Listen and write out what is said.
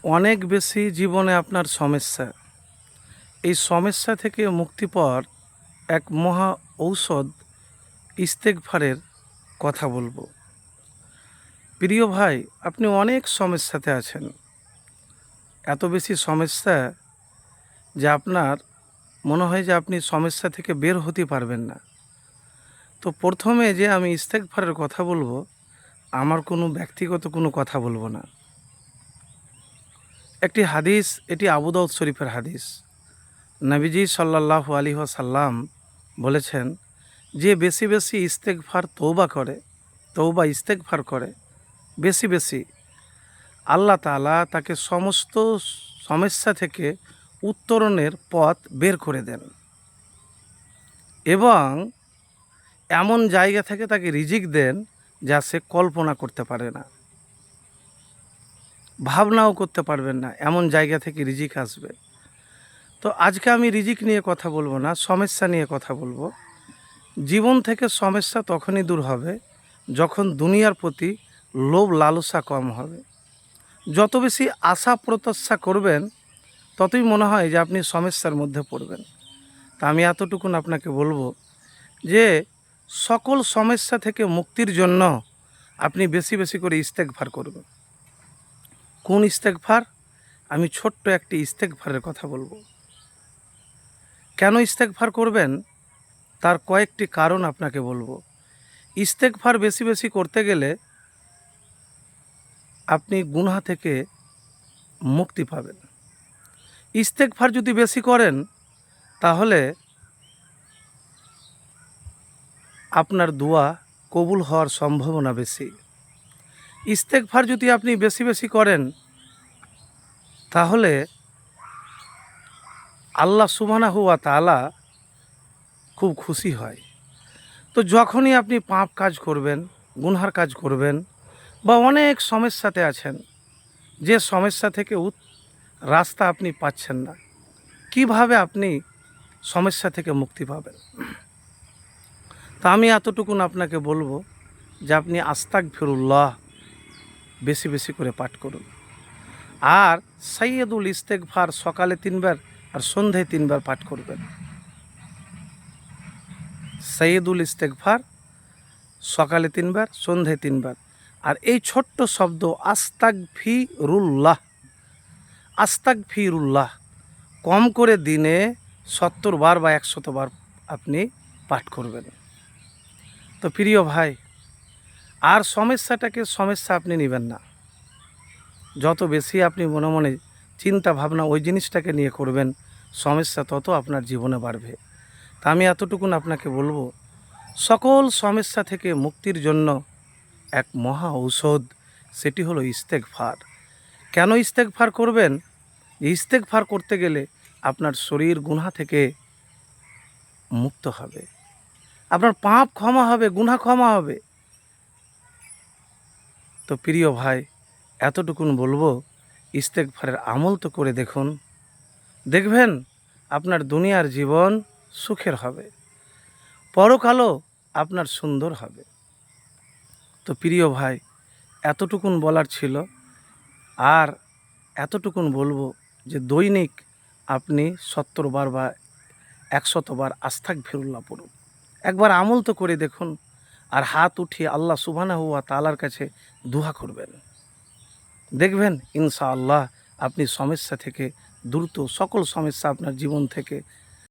অনেক বেশি জীবনে আপনার সমস্যা। এই সমস্যা থেকে মুক্তি পাওয়ার এক মহা ঔষধ ইস্তেগফারের কথা বলবো। প্রিয় ভাই, আপনি অনেক সমস্যাতে আছেন। এত বেশি সমস্যা যে আপনার মনে হয় যে আপনি সমস্যা থেকে বের হতে পারবেন না। তো প্রথমে যে আমি ইস্তেগফারের কথা বলবো, আমার কোনো ব্যক্তিগত কোনো কথা বলবো না। একটি হাদিস, এটি আবু দাউদ শরীফের হাদিস। নবীজি সাল্লাল্লাহু আলাইহি ওয়াসাল্লাম বলেছেন, যে বেশি বেশি ইস্তেগফার তৌবা ইস্তেগফার করে বেশি বেশি, আল্লাহ তাআলা তাকে সমস্ত সমস্যা থেকে উত্তরণের পথ বের করে দেন এবং এমন জায়গা থেকে তাকে রিজিক দেন যা সে কল্পনা করতে পারে না, ভাবনাও করতে পারবেন না, এমন জায়গা থেকে রিজিক আসবে। তো আজকে আমি রিজিক নিয়ে কথা বলবো না, সমস্যা নিয়ে কথা বলবো। জীবন থেকে সমস্যা তখনই দূর হবে যখন দুনিয়ার প্রতি লোভ লালসা কম হবে। যত বেশি আশা প্রত্যাশা করবেন, ততই মনে হয় যে আপনি সমস্যার মধ্যে পড়বেন। তা আমি এতটুকুন আপনাকে বলবো যে সকল সমস্যা থেকে মুক্তির জন্য আপনি বেশি বেশি করে ইস্তেগফার করবেন। কোন ইস্তেগফার? আমি ছোট্ট একটি ইস্তেগফারের কথা বলবো। কেন ইস্তেগফার করবেন তার কয়েকটি কারণ আপনাকে বলবো। ইস্তেগফার বেশি বেশি করতে গেলে আপনি গুনাহ থেকে মুক্তি পাবেন। ইস্তেগফার যদি বেশি করেন তাহলে আপনার দোয়া কবুল হওয়ার সম্ভাবনা বেশি। ইস্তেগফার যদি আপনি বেশি বেশি করেন তাহলে আল্লাহ সুবহানাহু ওয়া তাআলা খুব খুশি হয়। তো যখনই আপনি পাপ কাজ করবেন, গুনহার কাজ করবেন বা অনেক সমস্যাতে আছেন, যে সমস্যা থেকে রাস্তা আপনি পাচ্ছেন না, কিভাবে আপনি সমস্যা থেকে মুক্তি পাবেন? তা আমি এতটুকুন আপনাকে বলবো যে আপনি আস্তাগফিরুল্লাহ বেশি বেশি করে পাঠ করুন। আর সাইয়্যিদুল ইস্তেগফার সকালে 3 বার আর সন্ধ্যায় 3 বার পাঠ করবেন। সাইয়্যিদুল ইস্তেগফার সকালে 3 বার, সন্ধ্যায় 3 বার। আর এই ছোট্ট শব্দ আস্তাগফিরুল্লাহ, আস্তাগফিরুল্লাহ কম করে দিনে 70 বার বা 100 বার আপনি পাঠ করবেন। তো প্রিয় ভাই, আর সমস্যাটাকে সমস্যা আপনি নেবেন না। যত বেশি আপনি মনে মনে চিন্তা ভাবনা ওই জিনিসটাকে নিয়ে করবেন, সমস্যা তত আপনার জীবনে বাড়বে। তা আমি এতটুকুন আপনাকে বলবো, সকল সমস্যা থেকে মুক্তির জন্য এক মহা ঔষধ, সেটি হলো ইস্তেগফার। কেন ইস্তেগফার করবেন? ইস্তেগফার করতে গেলে আপনার শরীর গুনাহ থেকে মুক্ত হবে, আপনার পাপ ক্ষমা হবে, গুনাহ ক্ষমা হবে। তো প্রিয় ভাই, এতটুকুন বলবো, ইস্তেগফারের আমল তো করে দেখুন, দেখবেন আপনার দুনিয়ার জীবন সুখের হবে, পরকালও আপনার সুন্দর হবে। তো প্রিয় ভাই, এতটুকুন বলার ছিল। আর এতটুকুন বলবো যে দৈনিক আপনি 70 বার বা 100 বার আস্তাগফিরুল্লাহ পড়ুন। একবার আমল তো করে দেখুন, আর হাত উঠিয়ে আল্লাহ সুবহানাহু ওয়া তাআলার কাছে দুআ করবেন। দেখবেন ইনশাআল্লাহ আপনি সমস্যা থেকে দ্রুত সকল সমস্যা আপনার জীবন থেকে